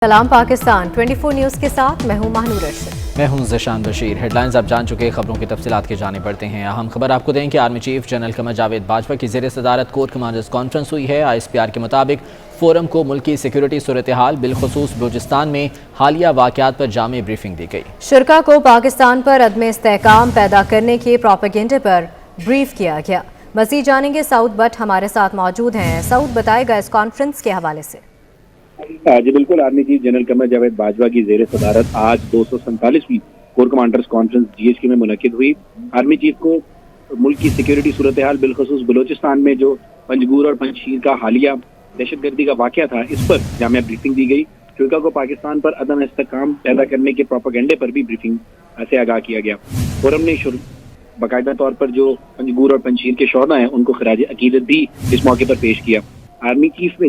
सलाम पाकिस्तान 24 न्यूज़ के साथ मैं हूं महानूर अरशद। मैं हूं ज़शान बशीर। हेडलाइंस आप जान चुके, खबरों की तफसीलात के जाने पड़ते हैं। अहम खबर आपको दें कि army chief general Qamar Javed Bajwa की ज़ेर सदारत कोर कमांडर्स कॉन्फ्रेंस हुई है। ISPR के मुताबिक फोरम को मुल्की सिक्योरिटी सूरत हाल बिलखुसूस बलूचिस्तान में हालिया वाक़यात पर जामे ब्रीफिंग दी गई। शुरका को पाकिस्तान पर अदम इस्तेहकाम पैदा करने के प्रोपेगेंडे पर ब्रीफ किया गया। मज़ीद जानेंगे, सऊद बट हमारे साथ मौजूद हैं। सऊद, बताएगा इस कॉन्फ्रेंस के हवाले से। जी बिल्कुल, army chief general Qamar Javed Bajwa की जेर सदारत आज 247वीं कोर कमांडर्स कॉन्फ्रेंस GHQ में मुनक्किद हुई। आर्मी चीफ को मुल्क की सिक्योरिटी सूरत हाल बिलखुसूस बलूचिस्तान में जो पंजगूर और पंजशीर का हालिया दहशतगर्दी का वाक़या था, इस पर जामिया ब्रीफिंग दी गई। शुरका को पाकिस्तान पर अदम इस्तेहकाम पैदा करने के प्रोपेगेंडे पर भी ब्रीफिंग से आगाह किया गया। फोरम ने बाकायदा तौर पर जो पंजगूर और पंजशीर के शोहदा हैं उनको खराज अकीदत भी इस मौके पर पेश किया। आर्मी चीफ में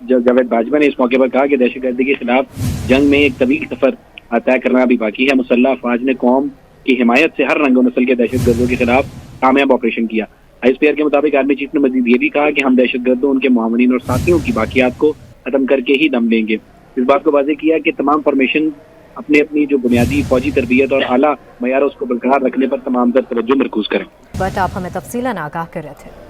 जावेद बाजवा ने इस मौके पर कहा कि दहशतगर्दी के खिलाफ जंग में एक तवील सफर तय करना भी बाकी है। मुसल्लह अफवाज ने कौम की हिमायत से हर रंग नस्ल के दहशतगर्दों के खिलाफ कामयाब ऑपरेशन किया। ISPR के मुताबिक आर्मी चीफ ने मजीद ये भी कहा कि हम दहशतगर्दों, उनके मुआवनीन और साथियों की बाकियात को खत्म करके ही दम लेंगे। इस बात को वाज़ेह किया कि तमाम फॉर्मेशन अपनी अपनी जो बुनियादी फौजी तरबियत और आला मयार उसको बरकरार रखने पर तमाम तर तवज्जो मरकूज करें। बट आप हमें तफसीलन आगाह कर रहे थे।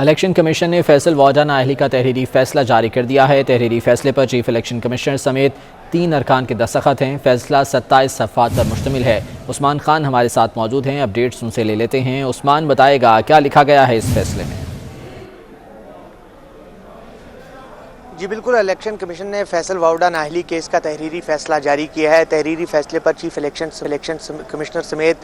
इलेक्शन कमीशन ने फैसल वार्डा नाअहली का तहरीरी फैसला जारी कर दिया है। तहरीरी फैसले पर चीफ इलेक्शन कमिश्नर समेत 3 अरकान के दस्तखत हैं। फैसला 27 सफ़हात पर मुश्तमिल है। उस्मान खान हमारे साथ मौजूद हैं, अपडेट्स उनसे ले लेते हैं। उस्मान, बताएगा क्या लिखा गया है इस फैसले में? जी बिल्कुल, इलेक्शन कमीशन ने फैसल वाउडा नाअहली केस का तहरीरी फैसला जारी किया है। तहरीरी फैसले पर चीफ इलेक्शन कमिश्नर समेत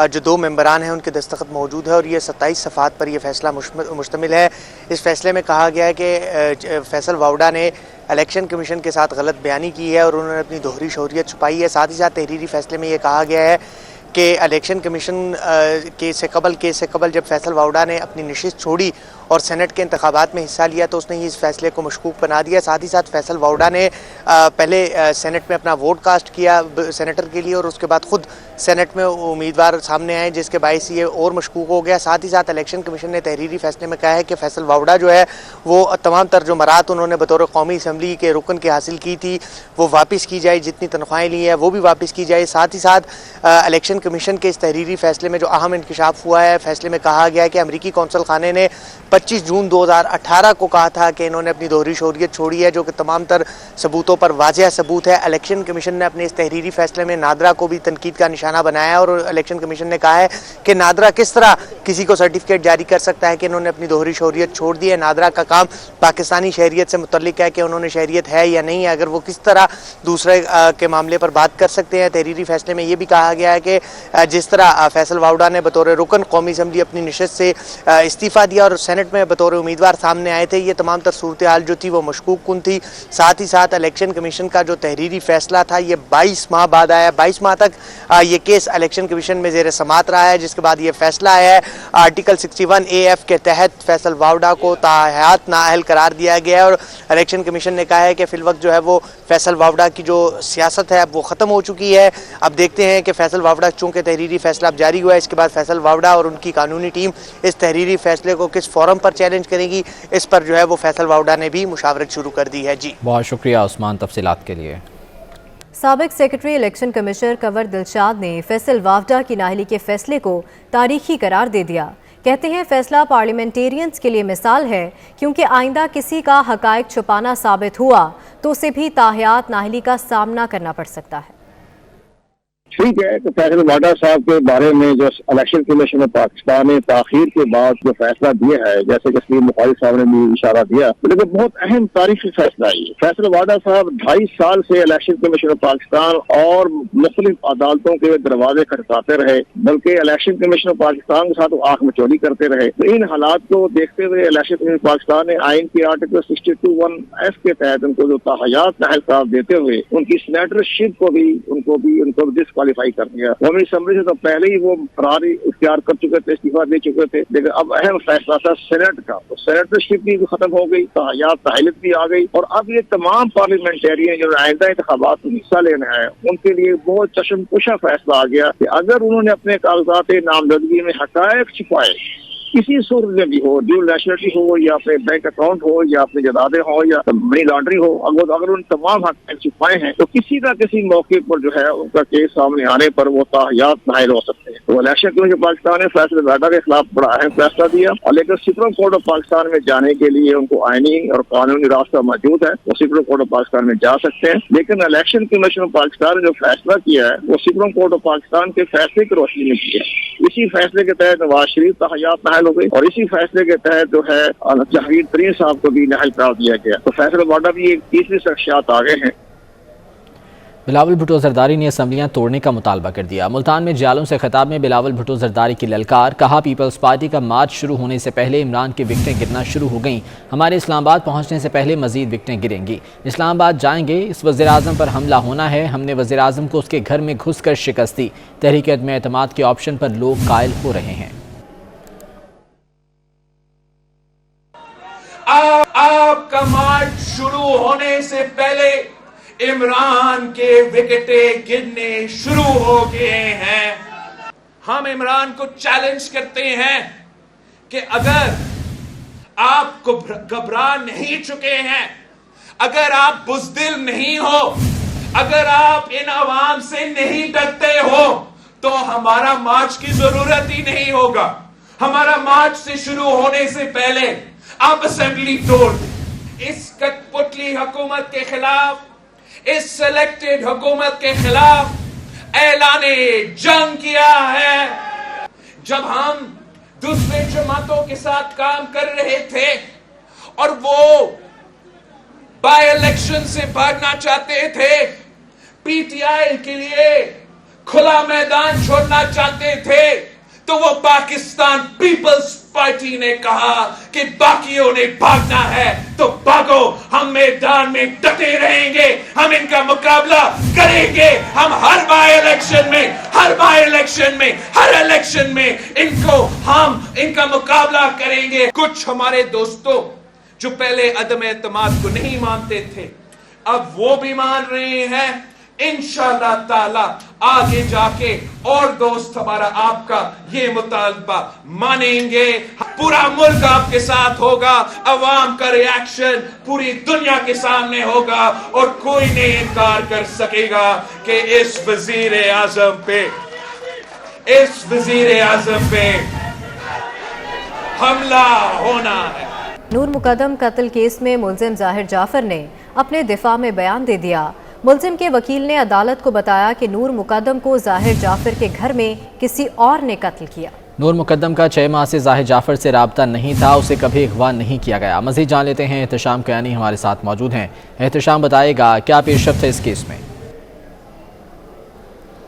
जो 2 मेंबरान हैं उनके दस्तखत मौजूद है और ये 27 सफ़हात पर यह फैसला मुश्तमिल है। इस फैसले में कहा गया है कि फैसल वाउडा ने इलेक्शन कमीशन के साथ गलत बयानी की है और उन्होंने अपनी दोहरी शौहरियत छुपाई है। साथ ही साथ तहरीरी फैसले में ये कहा गया है कि इलेक्शन कमीशन केस से कबल जब फैसल वाउडा ने अपनी नशिस्त छोड़ी और सेनेट के इंतखाबात में हिस्सा लिया तो उसने ही इस फैसले को मशकूक बना दिया। साथ ही साथ फैसल वाउडा ने पहले सेनेट में अपना वोट कास्ट किया सेनेटर के लिए और उसके बाद खुद सेनेट में उम्मीदवार सामने आए, जिसके बायस ये और मशकूक हो गया। साथ ही साथ इलेक्शन कमीशन ने तहरीरी फैसले में कहा है कि फैसल वाउडा जो है वो तमाम तर जो मरात उन्होंने बतौर कौमी असम्बली के रुकन के हासिल की थी वो वापस की जाए, जितनी तनख्वाहें ली हैं वो भी वापस की जाए। साथ ही साथ इलेक्शन कमीशन के इस तहरीरी फैसले में जो अहम इंकशाफ हुआ है, फैसले में कहा गया है कि अमरीकी कौंसल खाने ने 25 जून 2018 को कहा था कि इन्होंने अपनी दोहरी शौहरियत छोड़ी है, जो कि तमाम तर सबूतों पर वाज़ेह सबूत है। इलेक्शन कमीशन ने अपने इस तहरीरी फैसले में नादरा को भी तनकीद का निशाना बनाया और इलेक्शन कमीशन ने कहा है कि नादरा किस तरह किसी को सर्टिफिकेट जारी कर सकता है कि इन्होंने अपनी दोहरी शौहरियत छोड़ दी है। नादरा का काम पाकिस्तानी शहरियत से मुतल्लिक है कि उन्होंने शहरियत है या नहीं है, अगर वो किस तरह दूसरे के मामले पर बात कर सकते हैं। तहरीरी फैसले में ये भी कहा गया है कि जिस तरह फैसल वाउडा ने बतौर रुकन कौमी असम्बली अपनी नशिस्त से इस्तीफ़ा दिया और सेनेट में बतौर उम्मीदवार सामने आए थे, ये तमाम तर सूरत हाल जो थी वो मशकूक कुन थी। साथ ही साथ इलेक्शन कमीशन का जो तहरीरी फैसला था ये 22 माह बाद आया। 22 माह तक ये केस इलेक्शन कमीशन में ज़ेर समात रहा है, जिसके बाद ये फैसला आया है। आर्टिकल 61 AF के तहत फैसल वाउडा को ताहयात नाअहल करार दिया गया है और इलेक्शन कमीशन ने कहा है कि फिलवक्त जो है वो फैसल वाउडा की जो सियासत है वो ख़त्म हो चुकी है। अब देखते हैं कि फैसल वाउडा चूँकि तहरीरी फैसला अब जारी हुआ है, इसके बाद फैसल वाउडा और उनकी कानूनी टीम इस तहरीरी फैसले को किस फोरम पर चैलेंज करेगी, इस पर जो है वो फैसल वाउडा ने भी मुशावरत शुरू कर दी है। जी बहुत शुक्रिया उस्मान तफसीलात के लिए। साबिक secretary election commissioner Kanwar Dilshad ने फैसल वावडा की नाअहली के फैसले को तारीखी करार दे दिया। कहते हैं फैसला पार्लियामेंटेरियंस के लिए मिसाल है, क्योंकि आइंदा किसी का हकायक छुपाना साबित हुआ तो उसे भी ताहयात नाअहली का सामना करना पड़ सकता है। ठीक है, तो फैसल वाडा साहब के बारे में जो इलेक्शन कमीशन ऑफ पाकिस्तान ने ताखीर के बाद जो फैसला दिया है, जैसे कि सलीम बुखारी साहब ने भी इशारा दिया, लेकिन बहुत अहम तारीखी फैसला है। फैसल वाडा साहब 2.5 साल से इलेक्शन कमीशन ऑफ पाकिस्तान और मुख्तलिफ अदालतों के दरवाजे खटकाते रहे, बल्कि इलेक्शन कमीशन ऑफ पाकिस्तान के साथ आंख मचोली करते रहे। तो इन हालात को देखते हुए इलेक्शन कमीशन ऑफ पाकिस्तान ने आइन के आर्टिकल 62(1)(f) के तहत उनको जो ताहयात नाअहल करार देते हुए उनकी सेनेटरशिप को भी उनको डिस्क्वालीफाई कर दिया। कौमी असम्बली से तो पहले ही वो फरार इख्तियार कर चुके थे, इस्तीफा दे चुके थे, लेकिन अब अहम फैसला था सेनेट का, तो सेनेटरशिप भी खत्म हो गई, ताहयात भी आ गई और अब ये तमाम पार्लियामेंटेरियन जो आइंदा इंतखाबात में हिस्सा लेना है उनके लिए बहुत चश्मकुशा फैसला आ गया कि अगर उन्होंने अपने कागजात नामजदगी में हकायक छिपाए किसी सूरत में भी हो, ड्यूल नेशनलिटी हो या अपने बैंक अकाउंट हो या अपने जदादे हो या मनी लॉन्ड्री हो, अगर उन तमाम हक़ छुपाए हैं तो किसी न किसी मौके पर जो है उनका केस सामने आने पर वो ताहयात नाहिल हो सकते हैं। तो इलेक्शन कमीशन पाकिस्तान ने फैसले वाडा के खिलाफ बड़ा अहम फैसला दिया, और लेकिन सुप्रीम कोर्ट ऑफ पाकिस्तान में जाने के लिए उनको आईनी और कानूनी रास्ता मौजूद है, वो सुप्रीम कोर्ट ऑफ पाकिस्तान में जा सकते हैं। लेकिन इलेक्शन कमीशन ऑफ पाकिस्तान ने जो फैसला किया है वो सुप्रीम कोर्ट ऑफ पाकिस्तान के फैसले की रोशनी में किया। इसी फैसले के तहत नवाज शरीफ ताहयात नाहिल हो गई, और इसी फैसले के तहत जो है जहांगीर तरीन साहब को भी नाहिल करार दिया गया। तो फैसला वाडा भी एक तीसरी शख्सियत आगे हैं। बिलावल भुट्टो जरदारी ने असम्बलियां तोड़ने का मुतालबा कर दिया। मुल्तान में जियालों से खिताब में बिलावल भुट्टो जरदारी की ललकार, कहा पीपल्स पार्टी का मार्च शुरू होने से पहले इमरान की विकटें गिरना शुरू हो गईं, हमारे इस्लामाबाद पहुंचने से पहले मजीद विकटें गिरेंगी। इस्लामाबाद जाएंगे, इस वज़ीर आज़म पर हमला होना है, हमने वज़ीर आज़म को उसके घर में घुस कर शिकस्त दी। तहरीक अदम एतमाद के ऑप्शन पर लोग कायल हो रहे हैं। आपका मार्च शुरू होने से पहले इमरान के विकेटें गिरने शुरू हो गए हैं। हम इमरान को चैलेंज करते हैं कि अगर आप घबरा नहीं चुके हैं, अगर आप बुज़दिल नहीं हो, अगर आप इन आवाम से नहीं डरते हो, तो हमारा मार्च की जरूरत ही नहीं होगा। हमारा मार्च से शुरू होने से पहले आप असेंबली तोड़ दें। इस कठपुतली हुकूमत के खिलाफ, इस सिलेक्टेड हुकूमत के खिलाफ ऐलाने जंग किया है। जब हम दूसरे जमातों के साथ काम कर रहे थे और वो बाय इलेक्शन से भागना चाहते थे, पीटीआई के लिए खुला मैदान छोड़ना चाहते थे, तो वो पाकिस्तान पीपल्स पार्टी ने कहा कि बाकियों ने भागना है तो भागो, हम मैदान में डटे रहेंगे, हम इनका मुकाबला करेंगे। हम हर बाय इलेक्शन में इनका मुकाबला करेंगे। कुछ हमारे दोस्तों जो पहले अदम एतमाद को नहीं मानते थे, अब वो भी मान रहे हैं। इंशाअल्लाह ताला आगे जाके और दोस्त हमारा आपका ये मुतालबा मानेंगे। पूरा मुल्क आपके साथ होगा, अवाम का रिएक्शन पूरी दुनिया के सामने होगा, और कोई नहीं इनकार कर सकेगा कि इस वजीर आज़म पे हमला होना है। नूर मुकद्दम कत्ल केस में मुलजिम जाहिर जाफर ने अपने दिफा में बयान दे दिया। मुलजिम के वकील ने अदालत को बताया कि नूर मुकद्दम को जाहिर जाफर के घर में किसी और ने कत्ल किया। नूर मुकद्दम का 6 माह से जाहिर जाफर से राब्ता नहीं था, उसे कभी अगवा नहीं किया गया। मज़ीद जान लेते हैं, एहतशाम कयानी हमारे साथ मौजूद हैं। एहतशाम बताएगा क्या पेशरफ्त है इस केस में।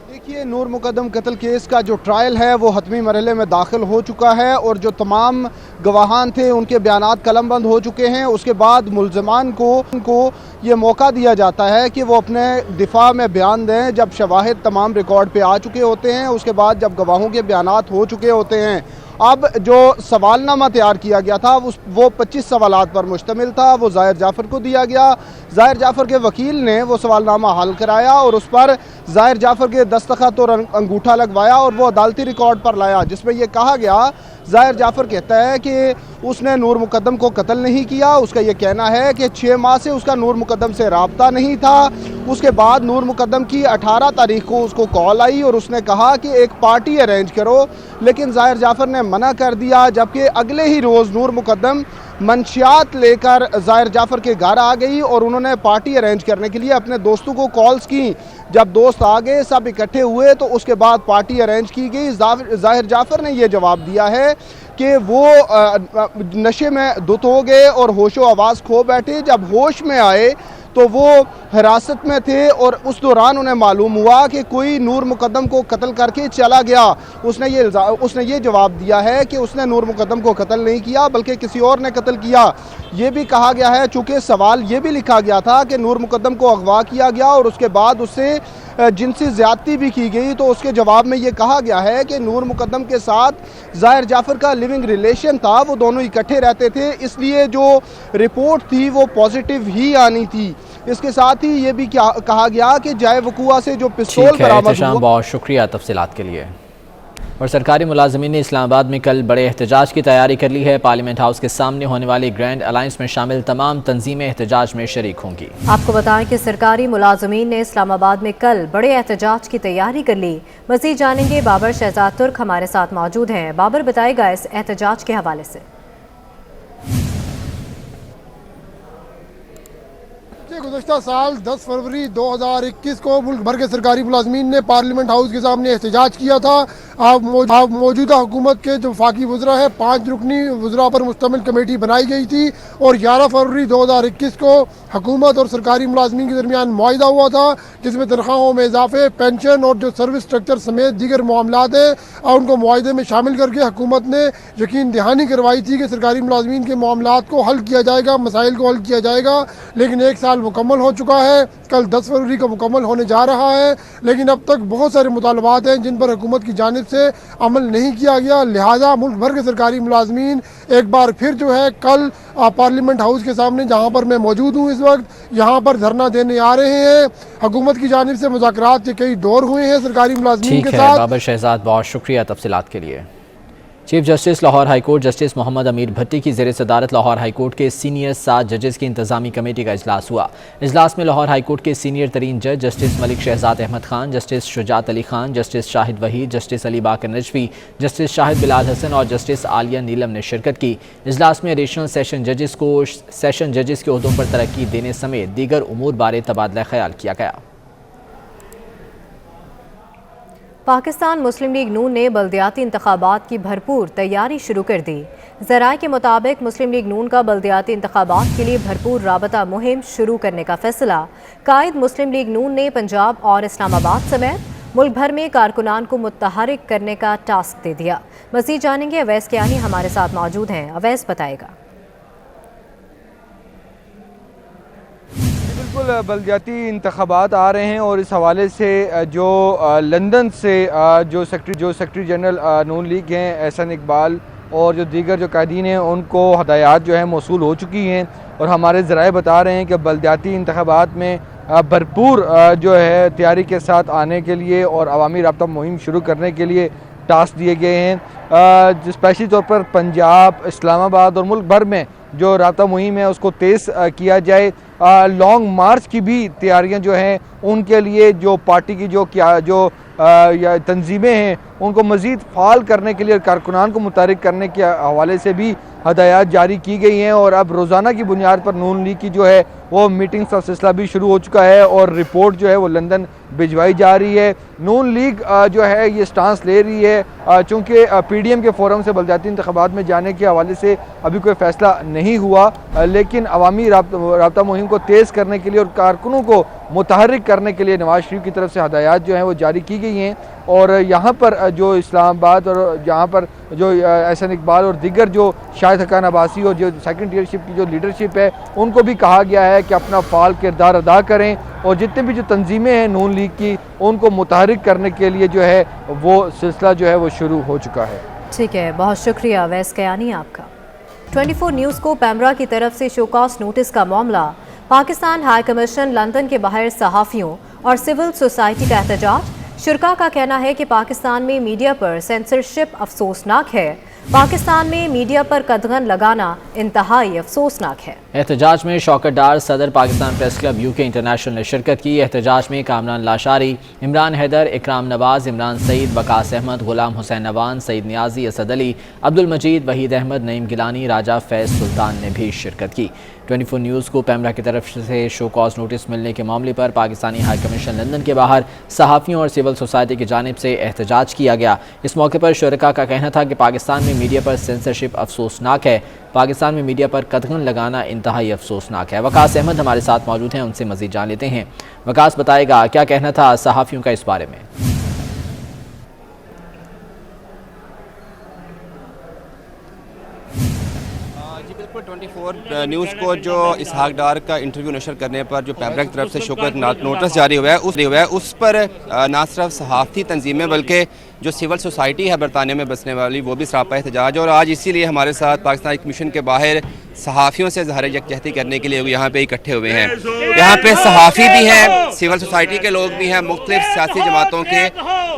देखिए, नूर मुकद्दम कत्ल केस का जो ट्रायल है वो हतमी मरहले में दाखिल हो चुका है, और जो तमाम गवाहान थे उनके बयानात कलमबंद हो चुके हैं। उसके बाद मुल्ज़मान को ये मौका दिया जाता है कि वो अपने दिफा में बयान दें जब शवाहिद तमाम रिकॉर्ड पे आ चुके होते हैं, उसके बाद जब गवाहों के बयानात हो चुके होते हैं। अब जो सवालनामा तैयार किया गया था वो 25 सवालात पर मुश्तमिल था, वो जाहिर जाफर को दिया गया। जाहिर जाफर के वकील ने वो सवालनामा हल कराया और उस पर जाहिर जाफर के दस्तखत और अंगूठा लगवाया और वो अदालती रिकॉर्ड पर लाया, जिसमें यह कहा गया, जाहिर जाफर कहता है कि उसने नूर मुकद्दम को कत्ल नहीं किया। उसका ये कहना है कि 6 माह से उसका नूर मुकद्दम से राब्ता नहीं था। उसके बाद नूर मुकद्दम की 18 तारीख को उसको कॉल आई और उसने कहा कि एक पार्टी अरेंज करो, लेकिन जाहिर जाफर ने मना कर दिया। जबकि अगले ही रोज़ नूर मुकद्दम मंशियात लेकर जाहिर जाफर के घर आ गई और उन्होंने पार्टी अरेंज करने के लिए अपने दोस्तों को कॉल्स की। जब दोस्त आ गए, सब इकट्ठे हुए, तो उसके बाद पार्टी अरेंज की गई। जाहिर जाफर ने यह जवाब दिया है कि वो नशे में धुत हो गए और होशो आवाज़ खो बैठे। जब होश में आए तो वो हिरासत में थे और उस दौरान उन्हें मालूम हुआ कि कोई नूर मुकद्दम को कत्ल करके चला गया। उसने ये जवाब दिया है कि उसने नूर मुकद्दम को कत्ल नहीं किया बल्कि किसी और ने कत्ल किया। ये भी कहा गया है, चूँकि सवाल ये भी लिखा गया था कि नूर मुकद्दम को अगवा किया गया और उसके बाद उससे जिनसी ज़्यादती भी की गई, तो उसके जवाब में ये कहा गया है कि नूर मुकद्दम के साथ जाहिर जाफर का लिविंग रिलेशन था, वो दोनों इकट्ठे रहते थे, इसलिए जो रिपोर्ट थी वो पॉजिटिव ही आनी थी। इसके साथ ही ये भी कहा गया कि जाए वकुआ से जो पिस्तौल बरामद हुआ। बहुत शुक्रिया तफसीलात के लिए। اور سرکاری ملازمین نے اسلام آباد میں کل بڑے احتجاج کی تیاری کر لی ہے۔ پارلیمنٹ ہاؤس کے سامنے ہونے والی گرینڈ الائنس میں شامل تمام تنظیمیں احتجاج میں شریک ہوں گی۔ آپ کو بتائیں کہ سرکاری ملازمین نے اسلام آباد میں کل بڑے احتجاج کی تیاری کر لی۔ مزید جانیں گے بابر شہزاد ترک ہمارے ساتھ موجود ہیں۔ بابر بتائے گا اس احتجاج کے حوالے سے۔ گزشتہ سال 10 فروری 2021 کو ملک بھر کے سرکاری ملازمین نے پارلیمنٹ ہاؤس کے سامنے احتجاج کیا تھا۔ موجودہ حکومت کے جو وفاقی وزراء ہے 5 رکنی وزراء پر مشتمل کمیٹی بنائی گئی تھی اور 11 فروری 2021 کو حکومت اور سرکاری ملازمین کے درمیان معاہدہ ہوا تھا، جس میں تنخواہوں میں اضافے، پینشن اور جو سروس اسٹرکچر سمیت دیگر معاملات ہیں اور ان کو معاہدے میں شامل کر کے حکومت نے یقین دہانی کروائی تھی کہ سرکاری ملازمین کے معاملات کو حل کیا جائے گا، مسائل کو حل کیا جائے گا۔ لیکن 1 سال مکمل ہو چکا ہے، کل 10 فروری کو مکمل ہونے جا رہا ہے، لیکن اب تک بہت سارے مطالبات ہیں جن پر حکومت کی جانب سے عمل نہیں کیا گیا۔ لہٰذا ملک بھر کے سرکاری ملازمین ایک بار پھر جو ہے کل پارلیمنٹ ہاؤس کے سامنے، جہاں پر میں موجود ہوں اس وقت، یہاں پر دھرنا دینے آ رہے ہیں۔ حکومت کی جانب سے مذاکرات کے کئی دور ہوئے ہیں سرکاری ملازمین کے ساتھ۔ بابر شہزاد بہت شکریہ تفصیلات کے لیے۔ Chief justice Lahore high court justice Muhammad Amir Bhatti کی زیر صدارت لاہور ہائی کورٹ کے سینئر 7 ججز کی انتظامی کمیٹی کا اجلاس ہوا۔ اجلاس میں لاہور ہائی کورٹ کے سینئر ترین جج جسٹس ملک شہزاد احمد خان، جسٹس شجاعت علی خان، جسٹس شاہد وحید، جسٹس علی باقر نجوی، جسٹس شاہد بلال حسن اور جسٹس عالیہ نیلم نے شرکت کی۔ اجلاس میں ایڈیشنل سیشن ججز کو سیشن ججز کے عہدوں پر ترقی دینے سمیت دیگر امور بارے تبادلہ خیال کیا گیا۔ پاکستان مسلم لیگ نون نے بلدیاتی انتخابات کی بھرپور تیاری شروع کر دی۔ ذرائع کے مطابق مسلم لیگ نون کا بلدیاتی انتخابات کے لیے بھرپور رابطہ مہم شروع کرنے کا فیصلہ قائد مسلم لیگ نون نے پنجاب اور اسلام آباد سمیت ملک بھر میں کارکنان کو متحرک کرنے کا ٹاسک دے دیا۔ مزید جانیں گے اویس کیانی ہمارے ساتھ موجود ہیں۔ اویس بتائے گا۔ بالکل بلدیاتی انتخابات آ رہے ہیں اور اس حوالے سے جو لندن سے جو سیکرٹری جنرل نون لیگ ہیں احسن اقبال اور جو دیگر جو قائدین ہیں ان کو ہدایات جو ہیں موصول ہو چکی ہیں اور ہمارے ذرائع بتا رہے ہیں کہ بلدیاتی انتخابات میں بھرپور جو ہے تیاری کے ساتھ آنے کے لیے اور عوامی رابطہ مہم شروع کرنے کے لیے ٹاسک دیے گئے ہیں۔ اسپیشلی طور پر پنجاب، اسلام آباد اور ملک بھر میں جو رابطہ مہم ہے اس کو تیز کیا جائے۔ لانگ مارچ کی بھی تیاریاں جو ہیں ان کے لیے جو پارٹی کی جو تنظیمیں ہیں ان کو مزید فعال کرنے کے لیے اور کارکنان کو متحرک کرنے کے حوالے سے بھی ہدایات جاری کی گئی ہیں اور اب روزانہ کی بنیاد پر نون لیگ کی جو ہے وہ میٹنگز کا سلسلہ بھی شروع ہو چکا ہے اور رپورٹ جو ہے وہ لندن بھجوائی جا رہی ہے۔ نون لیگ جو ہے یہ سٹانس لے رہی ہے چونکہ پی ڈی ایم کے فورم سے بلدیاتی انتخابات میں جانے کے حوالے سے ابھی کوئی فیصلہ نہیں ہوا، لیکن عوامی رابطہ مہم کو تیز کرنے کے لیے اور کارکنوں کو متحرک کرنے کے لیے نواز شریف کی طرف سے ہدایات جو ہیں وہ جاری کی گئی ہیں اور یہاں پر جو اسلام آباد اور یہاں پر جو احسن اقبال اور دیگر جو شاہد حقان عباسی اور جو سیکنڈ لیڈرشپ کی جو لیڈرشپ ہے ان کو بھی کہا گیا ہے کہ اپنا فعال کردار ادا کریں اور جتنے بھی جو تنظیمیں ہیں نون لیگ کی ان کو متحرک کرنے کے لیے جو ہے وہ سلسلہ جو ہے وہ شروع ہو چکا ہے۔ ٹھیک ہے، بہت شکریہ اویس کیانی آپ کا۔ 24 نیوز کو پیمرا کی طرف سے شوکاز نوٹس کا معاملہ، پاکستان ہائی کمیشن لندن کے باہر صحافیوں اور سول سوسائٹی کا احتجاج۔ شرکاء کا کہنا ہے کہ پاکستان میں میڈیا پر سینسرشپ افسوسناک ہے، پاکستان میں میڈیا پر قدغن لگانا انتہائی افسوسناک ہے۔ احتجاج میں شوکت ڈار صدر Pakistan press club UK international نے شرکت کی۔ احتجاج میں کامران لاشاری، عمران حیدر، اکرام نواز، عمران سعید، وقاص احمد، غلام حسین نوان، سعید نیازی، اسد علی، عبد المجید، وحید احمد، نعیم گیلانی، راجہ فیض سلطان نے بھی شرکت کی۔ 24 نیوز کو پیمرا کی طرف سے شو کاز نوٹس ملنے کے معاملے پر پاکستانی ہائی کمیشن لندن کے باہر صحافیوں اور سول سوسائٹی کی جانب سے احتجاج کیا گیا۔ اس موقع پر شرکاء کا کہنا تھا کہ پاکستان میں میڈیا پر سینسرشپ افسوسناک ہے، پاکستان میں میڈیا پر قدغن لگانا انتہائی افسوسناک ہے۔ وقاص احمد ہمارے ساتھ موجود ہیں، ان سے مزید جان لیتے ہیں۔ وقاص بتائے گا کیا کہنا تھا صحافیوں کا اس بارے میں؟ جی بالکل 24 نیوز کو جو اسحاق ڈار کا انٹرویو نشر کرنے پر جو پیمرا کی طرف سے شوکت نوٹس جاری ہوا ہے اس پر نہ صرف صحافتی تنظیمیں بلکہ جو سول سوسائٹی ہے برطانیہ میں بسنے والی وہ بھی سراپا احتجاج، اور آج اسی لیے ہمارے ساتھ پاکستان ہائی کمیشن کے باہر صحافیوں سے ظاہر یکجہتی کرنے کے لیے یہاں پہ اکٹھے ہوئے ہیں۔ یہاں پہ صحافی بھی ہیں، سول سوسائٹی کے لوگ بھی ہیں، مختلف سیاسی جماعتوں کے،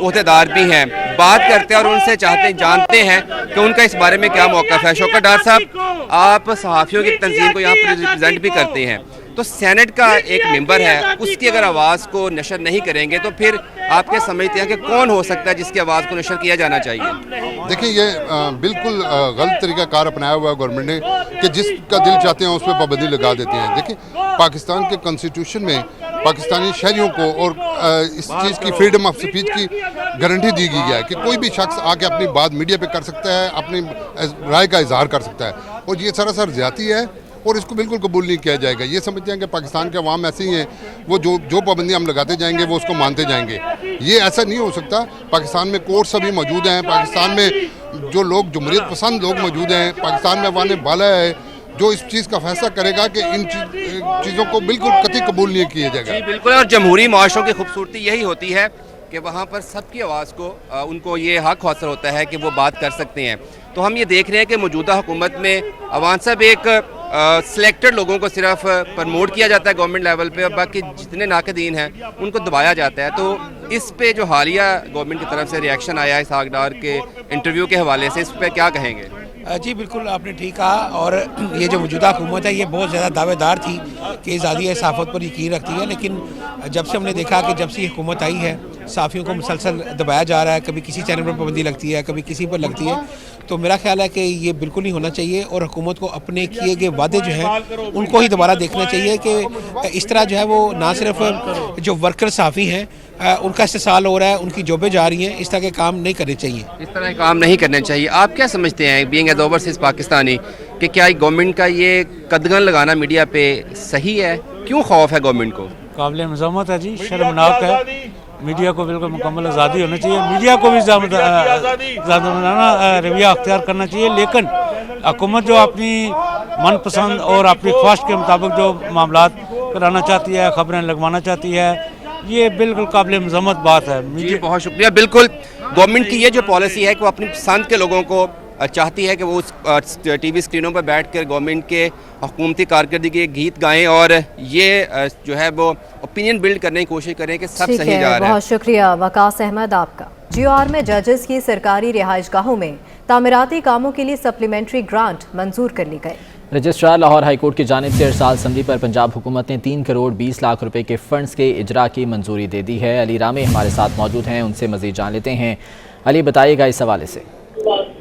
عہدیدار بھی ہیں، بات کرتے ہیں اور ان سے جانتے ہیں کہ ان کا اس بارے میں کیا موقف ہے۔ شوکت ڈار صاحب، آپ صحافیوں کی تنظیم کو یہاں پر ریپرزینٹ بھی کرتے ہیں، تو سینٹ کا ایک ممبر ہے، اس کی اگر آواز کو نشر نہیں کریں گے تو پھر آپ کیا سمجھتے ہیں کہ کون ہو سکتا ہے جس کی آواز کو نشر کیا جانا چاہیے؟ دیکھیں، یہ بالکل غلط طریقہ کار اپنایا ہوا ہے گورنمنٹ نے کہ جس کا دل چاہتے ہیں اس پہ پابندی لگا دیتے ہیں۔ دیکھیں، پاکستان کے کانسٹیٹیوشن میں پاکستانی شہریوں کو اور اس چیز کی فریڈم آف سپیچ کی گارنٹی دی گئی ہے کہ کوئی بھی شخص آ کے اپنی بات میڈیا پہ کر سکتا ہے، اپنی رائے کا اظہار کر سکتا ہے، اور یہ سراسر زیادتی ہے اور اس کو بالکل قبول نہیں کیا جائے گا۔ یہ سمجھتے ہیں کہ پاکستان کے عوام ایسے ہی ہیں، وہ جو پابندی ہم لگاتے جائیں گے وہ اس کو مانتے جائیں گے۔ یہ ایسا نہیں ہو سکتا۔ پاکستان میں کورٹس ابھی موجود ہیں، پاکستان میں جو لوگ جمہوریت پسند لوگ موجود ہیں، پاکستان میں عوام بالا ہے جو اس چیز کا فیصلہ کرے گا کہ ان چیزوں کو بالکل قطعی قبول نہیں کیا جائے گا۔ جی بالکل، اور جمہوری معاشروں کی خوبصورتی یہی ہوتی ہے کہ وہاں پر سب کی آواز کو ان کو یہ حق حاصل ہوتا ہے کہ وہ بات کر سکتے ہیں۔ تو ہم یہ دیکھ رہے ہیں کہ موجودہ حکومت میں عوام صاحب ایک سلیکٹڈ لوگوں کو صرف پرموٹ کیا جاتا ہے گورنمنٹ لیول پہ، اور باقی جتنے ناقدین ہیں ان کو دبایا جاتا ہے۔ تو اس پہ جو حالیہ گورنمنٹ کی طرف سے ریئیکشن آیا ہے اسحاق ڈار کے انٹرویو کے حوالے سے، اس پہ کیا کہیں گے؟ جی بالکل، آپ نے ٹھیک کہا، اور یہ جو موجودہ حکومت ہے یہ بہت زیادہ دعوے دار تھی کہ آزادی صحافت پر یقین رکھتی ہے، لیکن جب سے ہم نے دیکھا کہ جب سے یہ حکومت آئی ہے صحافیوں کو مسلسل دبایا جا رہا ہے، کبھی کسی چینل پر پابندی لگتی ہے، کبھی کسی پر لگتی ہے، تو میرا خیال ہے کہ یہ بالکل نہیں ہونا چاہیے، اور حکومت کو اپنے کیے گئے وعدے جو ہیں ان کو ہی دوبارہ دیکھنا چاہیے کہ اس طرح جو ہے وہ نہ صرف جو ورکر صحافی ہیں ان کا استحصال ہو رہا ہے، ان کی جابیں جا رہی ہیں، اس طرح کے کام نہیں کرنے چاہیے۔ اس طرح کے کام نہیں کرنے چاہیے۔ آپ کیا سمجھتے ہیں بینگ ایز اوورسیز پاکستانی کہ کیا گورنمنٹ کا یہ قدغن لگانا میڈیا پہ صحیح ہے؟ کیوں خوف ہے گورنمنٹ کو؟ قابل مذمت ہے جی، شرمناک ہے۔ میڈیا کو بالکل مکمل آزادی ہونا چاہیے، میڈیا کو بھی زیادہ رویہ اختیار کرنا چاہیے، لیکن حکومت جو اپنی من پسند اور اپنی خواہش کے مطابق جو معاملات کرانا چاہتی ہے، خبریں لگوانا چاہتی ہے، یہ بالکل قابل مذمت بات ہے۔ جی بہت شکریہ۔ بالکل گورنمنٹ کی یہ جو پالیسی ہے کہ وہ اپنی پسند کے لوگوں کو چاہتی ہے کہ وہ ٹی وی اسکرینوں پر بیٹھ کر گورنمنٹ کے حکومتی کارکردگی کے گیت گائیں، اور یہ جو ہے وہ اوپینین بلڈ کرنے کی کوشش کریں کہ سب صحیح جا رہا ہے۔ بہت شکریہ وقاص احمد آپ کا۔ جیو آر میں ججز کی سرکاری رہائش گاہوں میں تعمیراتی کاموں کے لیے سپلیمنٹری گرانٹ منظور کر لی گئی۔ رجسٹرار لاہور ہائی کورٹ کی جانب سے ارسال اسمبلی پر پنجاب حکومت نے 3 کروڑ 20 لاکھ روپے کے فنڈز کے اجرا کی منظوری دے دی ہے۔ علی رامے ہمارے ساتھ موجود ہیں، ان سے مزید جان لیتے ہیں۔ علی، بتائیے گا اس حوالے سے۔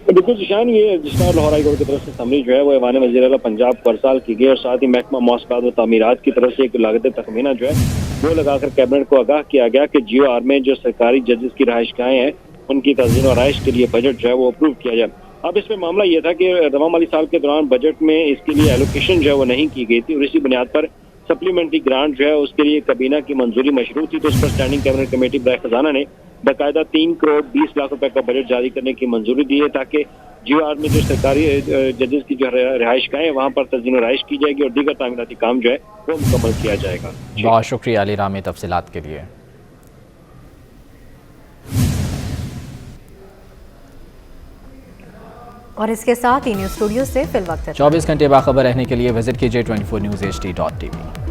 بالکل ذیشان، یہ رجسٹرار لاہور ہائی کورٹ کی طرف سے اسمبلی جو ہے وہ ایوان وزیر اعلیٰ پنجاب کو ارسال کی گئی، اور ساتھ ہی محکمہ مواصلات و تعمیرات کی طرف سے ایک لاگت تخمینہ جو ہے وہ لگا کر کیبنٹ کو آگاہ کیا گیا کہ جیو آر میں جو سرکاری ججز کی رہائش گاہیں ہیں ان کی تزئین و آرائش کے لیے بجٹ جو ہے وہ اپروو کیا جائے۔ اب اس میں معاملہ یہ تھا کہ رواں مالی سال کے دوران بجٹ میں اس کے لیے ایلوکیشن جو ہے وہ نہیں کی گئی تھی، اور اسی بنیاد پر سپلیمنٹری گرانٹ جو ہے اس کے لیے کابینہ کی منظوری مشروط تھی، تو اس پر اسٹینڈنگ کیبنٹ کمیٹی برائے خزانہ نے باقاعدہ 3 کروڑ 20 لاکھ روپے کا بجٹ جاری کرنے کی منظوری دی ہے، تاکہ جیو آر میں جو سرکاری ججز کی جو رہائش گاہیں وہاں پر تزئین و آرائش کی جائے گی اور دیگر تعمیراتی کام جو ہے وہ مکمل کیا جائے گا۔ بہت شکریہ علی رامے تفصیلات کے لیے۔ اور اس کے ساتھ ہی نیوز اسٹوڈیو سے فی الوقت 24 گھنٹے باخبر رہنے کے لیے وزٹ کیجیے 24newshd.tv۔